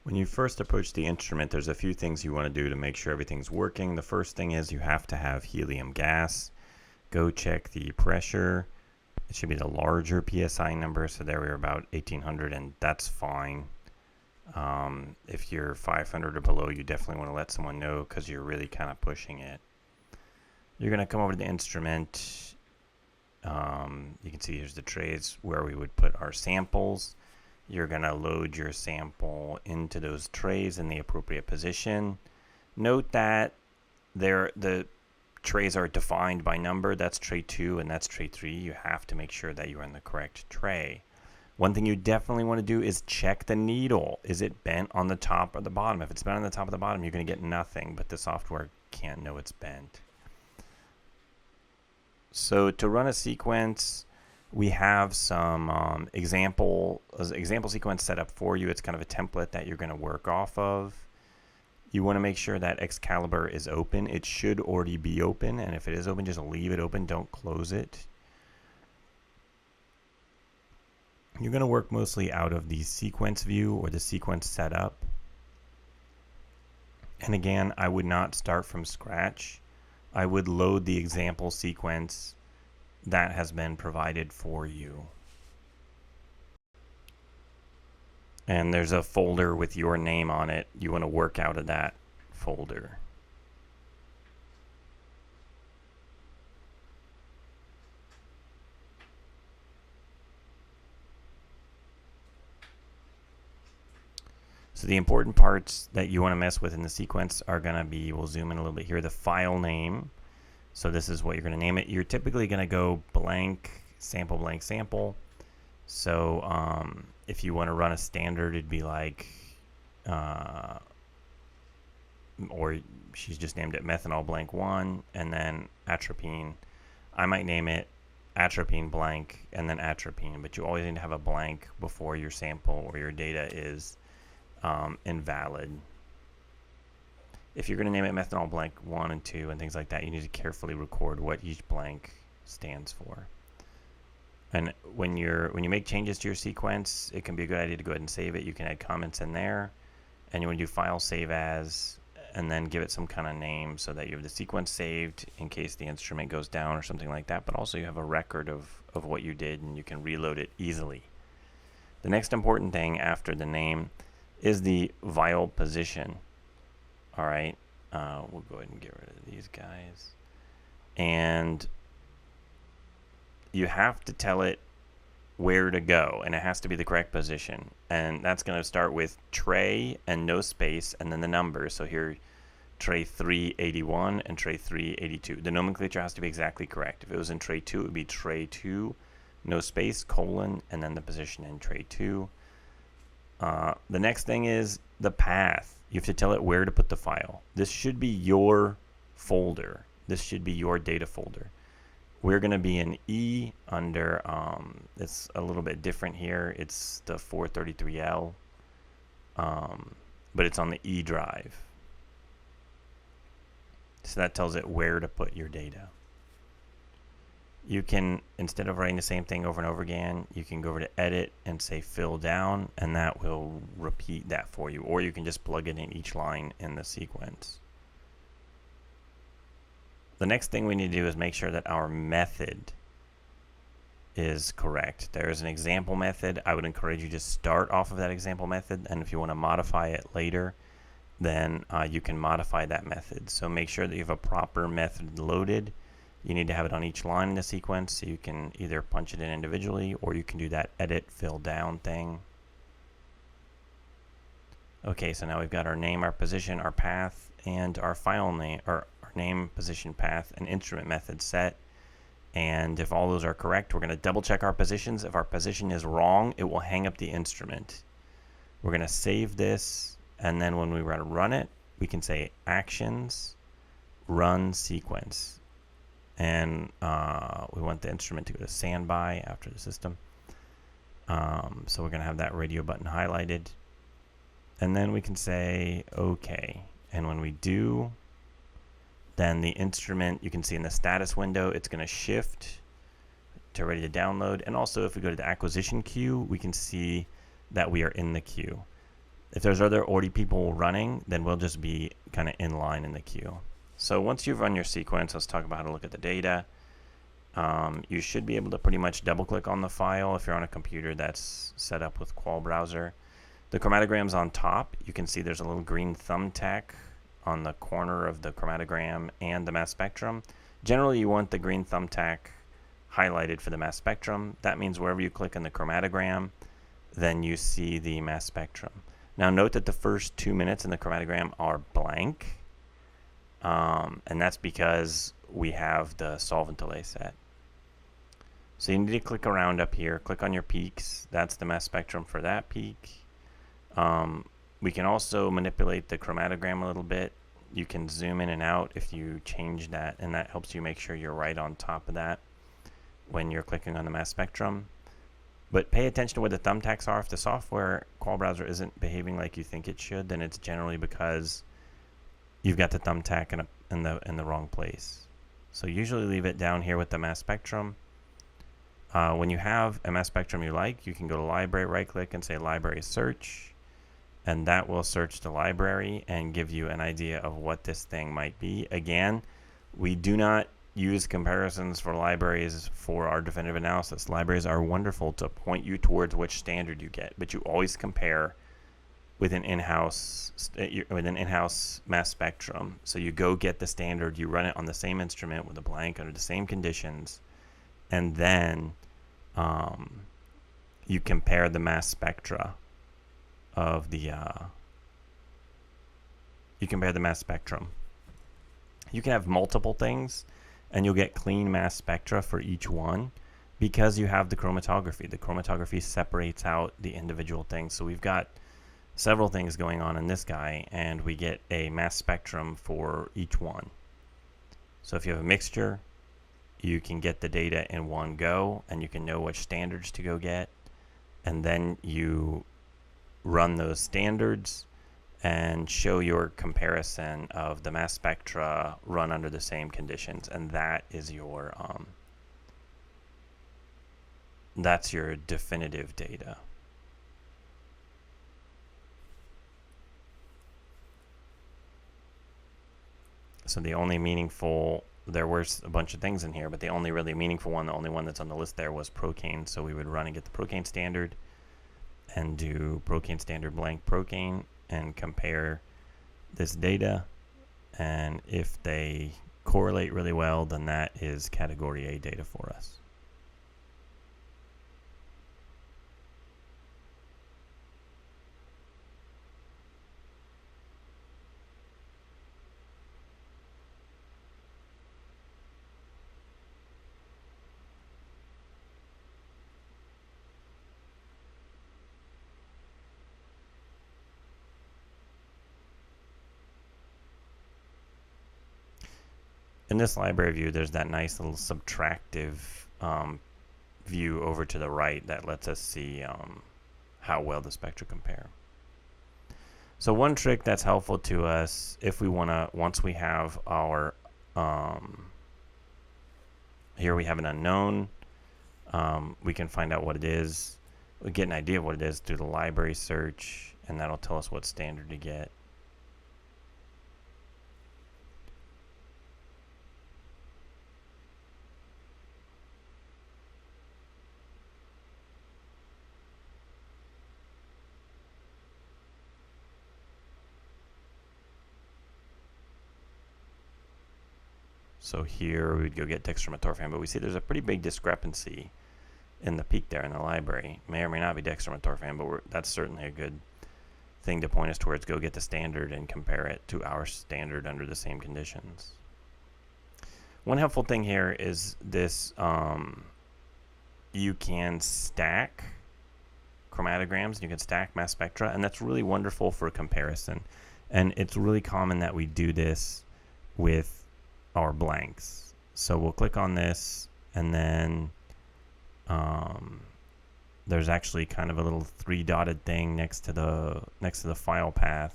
When you first approach the instrument, there's a few things you want to do to make sure everything's working. The first thing is you have to have helium gas. Go check the pressure. It should be the larger PSI number, so there we're about 1800, and that's fine. If you're 500 or below, you definitely want to let someone know because you're really kind of pushing it. You're going to come over to the instrument. You can see here's the trays where we would put our samples. You're going to load your sample into those trays in the appropriate position. Note that the trays are defined by number. That's tray 2 and that's tray 3. You have to make sure that you're in the correct tray. One thing you definitely want to do is check the needle. Is it bent on the top or the bottom? If it's bent on the top or the bottom, you're going to get nothing, but the software can't know it's bent. So to run a sequence, we have some example sequence set up for you. It's kind of a template that you're going to work off of. You want to make sure that Excalibur is open. It should already be open, and if it is open, just leave it open. Don't close it. You're going to work mostly out of the sequence view or the sequence setup. And again, I would not start from scratch. I would load the example sequence that has been provided for you. And there's a folder with your name on it. You want to work out of that folder. So the important parts that you want to mess with in the sequence are going to be, we'll zoom in a little bit here, the file name. So this is what you're going to name it. You're typically going to go blank sample. So if you want to run a standard, it'd be like, or she's just named it methanol blank 1 and then atropine. I might name it atropine blank and then atropine, but you always need to have a blank before your sample or your data is invalid. If you're going to name it methanol blank 1 and 2 and things like that, you need to carefully record what each blank stands for. And when you make changes to your sequence, it can be a good idea to go ahead and save it. You can add comments in there, and you want to do file save as, and then give it some kind of name so that you have the sequence saved in case the instrument goes down or something like that, but also you have a record of what you did and you can reload it easily. The next important thing after the name is the vial position. All right, we'll go ahead and get rid of these guys. And you have to tell it where to go, and it has to be the correct position. And that's going to start with tray and no space, and then the numbers. So here, tray 381 and tray 382. The nomenclature has to be exactly correct. If it was in tray 2, it would be tray 2, no space, colon, and then the position in tray 2. The next thing is the path. You have to tell it where to put the file. This should be your folder. This should be your data folder. We're going to be in E under, it's a little bit different here. It's the 433L, but it's on the E drive. So that tells it where to put your data. You can, instead of writing the same thing over and over again, you can go over to edit and say fill down, and that will repeat that for you. Or you can just plug it in each line in the sequence. The next thing we need to do is make sure that our method is correct. There is an example method. I would encourage you to start off of that example method, and if you want to modify it later, then you can modify that method. So make sure that you have a proper method loaded. You need to have it on each line in the sequence, so you can either punch it in individually or you can do that edit fill down thing. Okay, so now we've got our name, our position, our path, and our file name, or our name, position, path, and instrument method set. And if all those are correct, we're going to double check our positions. If our position is wrong, it will hang up the instrument. We're going to save this, and then when we run it, we can say actions, run sequence. And we want the instrument to go to standby after the system. So we're going to have that radio button highlighted. And then we can say OK. And when we do, then the instrument, you can see in the status window, it's going to shift to ready to download. And also if we go to the acquisition queue, we can see that we are in the queue. If there's already people running, then we'll just be kind of in line in the queue. So once you've run your sequence, let's talk about how to look at the data. You should be able to pretty much double click on the file if you're on a computer that's set up with Qual Browser. The chromatogram's on top. You can see there's a little green thumbtack on the corner of the chromatogram and the mass spectrum. Generally, you want the green thumbtack highlighted for the mass spectrum. That means wherever you click on the chromatogram, then you see the mass spectrum. Now note that the first 2 minutes in the chromatogram are blank, and that's because we have the solvent delay set. So you need to click around up here, click on your peaks. That's the mass spectrum for that peak. We can also manipulate the chromatogram a little bit. You can zoom in and out if you change that, and that helps you make sure you're right on top of that when you're clicking on the mass spectrum. But pay attention to where the thumbtacks are. If the software Qual Browser isn't behaving like you think it should, then it's generally because you've got the thumbtack in the wrong place. So usually leave it down here with the mass spectrum. When you have a mass spectrum you like, you can go to Library, right-click, and say Library Search, and that will search the library and give you an idea of what this thing might be. Again, we do not use comparisons for libraries for our definitive analysis. Libraries are wonderful to point you towards which standard you get, but you always compare with an in-house mass spectrum. So you go get the standard, you run it on the same instrument with a blank under the same conditions, and then you compare the mass spectra of the mass spectrum. You can have multiple things and you'll get clean mass spectra for each one because you have the chromatography. The chromatography separates out the individual things. So we've got several things going on in this guy, and we get a mass spectrum for each one. So if you have a mixture, you can get the data in one go, and you can know which standards to go get, and then you run those standards and show your comparison of the mass spectra run under the same conditions, and that is your that's your definitive data. So the only meaningful, there were a bunch of things in here, but the only really meaningful one, the only one that's on the list there was Procane. So we would run and get the Procane standard and do Procane standard blank Procane and compare this data, and if they correlate really well, then that is category A data for us. In this library view, there's that nice little subtractive view over to the right that lets us see how well the spectra compare. So one trick that's helpful to us, if we want to, once we have our, here we have an unknown, we can find out what it is. We get an idea of what it is through the library search, and that'll tell us what standard to get. So here we'd go get dextromethorphan, but we see there's a pretty big discrepancy in the peak there in the library. May or may not be dextromethorphan, but that's certainly a good thing to point us towards. Go get the standard and compare it to our standard under the same conditions. One helpful thing here is this, you can stack chromatograms, you can stack mass spectra, and that's really wonderful for comparison. And it's really common that we do this with our blanks. So we'll click on this, and then there's actually kind of a little three-dotted thing next to the file path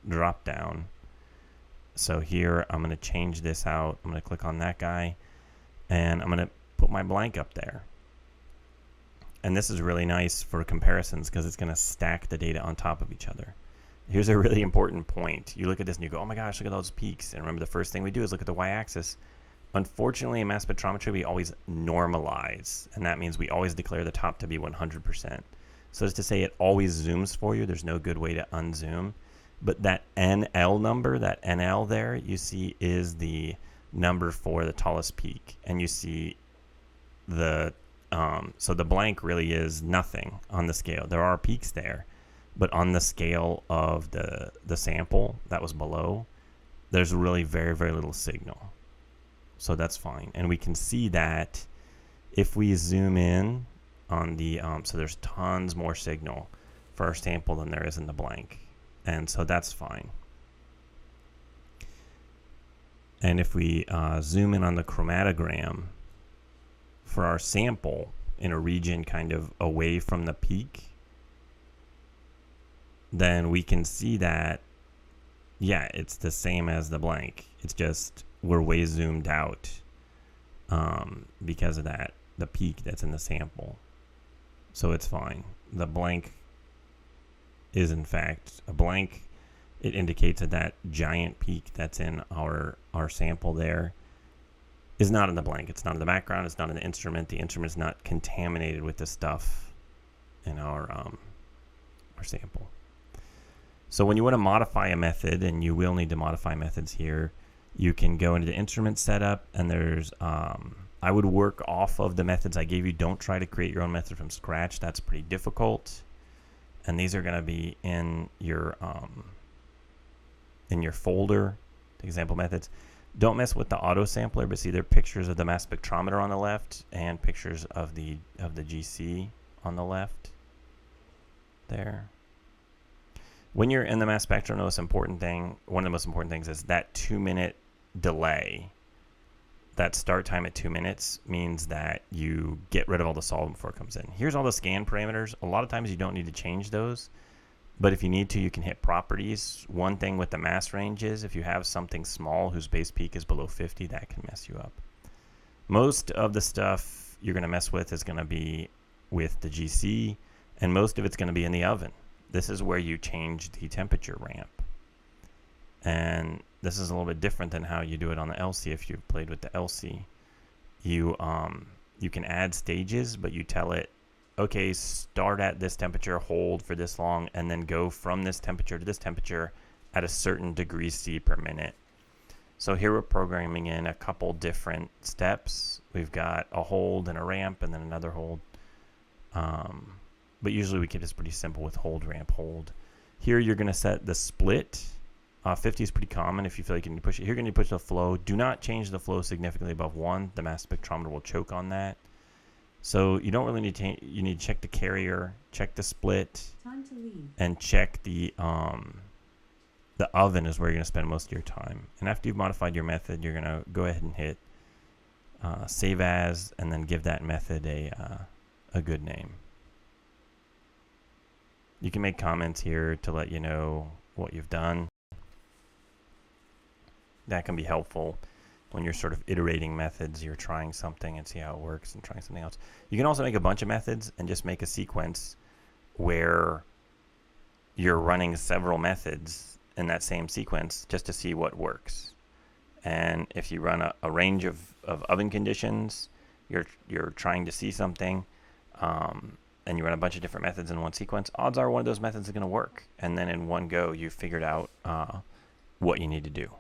drop down. So here I'm going to change this out. I'm going to click on that guy, and I'm going to put my blank up there. And this is really nice for comparisons because it's going to stack the data on top of each other. Here's a really important point. You look at this and you go, oh my gosh, look at those peaks. And remember, the first thing we do is look at the y-axis. Unfortunately, in mass spectrometry, we always normalize. And that means we always declare the top to be 100%. So as to say it always zooms for you, there's no good way to unzoom. But that NL number, that NL there, you see is the number for the tallest peak. And you see the, so the blank really is nothing on the scale. There are peaks there, but on the scale of the sample that was below, there's really very, very little signal. So that's fine. And we can see that if we zoom in on the, so there's tons more signal for our sample than there is in the blank. And so that's fine. And if we zoom in on the chromatogram for our sample in a region kind of away from the peak, then we can see that, yeah, it's the same as the blank. It's just we're way zoomed out because of that, the peak that's in the sample. So it's fine. The blank is in fact a blank. It indicates that that giant peak that's in our sample there is not in the blank. It's not in the background. It's not in the instrument. The instrument is not contaminated with the stuff in our sample. So when you want to modify a method, and you will need to modify methods here, you can go into the instrument setup, and there's I would work off of the methods I gave you. Don't try to create your own method from scratch. That's pretty difficult. And these are going to be in your folder, the example methods. Don't mess with the auto sampler, but see there are pictures of the mass spectrometer on the left and pictures of the GC on the left there. When you're in the mass spectrum, one of the most important things is that 2-minute delay. That start time at 2 minutes means that you get rid of all the solvent before it comes in. Here's all the scan parameters. A lot of times you don't need to change those, but if you need to, you can hit properties. One thing with the mass range is if you have something small whose base peak is below 50, that can mess you up. Most of the stuff you're going to mess with is going to be with the GC, and most of it's going to be in the oven. This is where you change the temperature ramp. And this is a little bit different than how you do it on the LC. If you've played with the LC, you can add stages, but you tell it, okay, start at this temperature, hold for this long, and then go from this temperature to this temperature at a certain degree C per minute. So here we're programming in a couple different steps. We've got a hold and a ramp and then another hold. But usually we keep this pretty simple with hold, ramp, hold. Here you're going to set the split. 50 is pretty common if you feel like you need to push it. Here you're going to push the flow. Do not change the flow significantly above 1. The mass spectrometer will choke on that. So you don't really need to you need to check the carrier, check the split, and check the oven is where you're going to spend most of your time. And after you've modified your method, you're going to go ahead and hit save as, and then give that method a good name. You can make comments here to let you know what you've done. That can be helpful when you're sort of iterating methods. You're trying something and see how it works and trying something else. You can also make a bunch of methods and just make a sequence where you're running several methods in that same sequence just to see what works. And if you run a range of oven conditions, you're trying to see something, and you run a bunch of different methods in one sequence, odds are one of those methods is going to work. And then in one go, you've figured out what you need to do.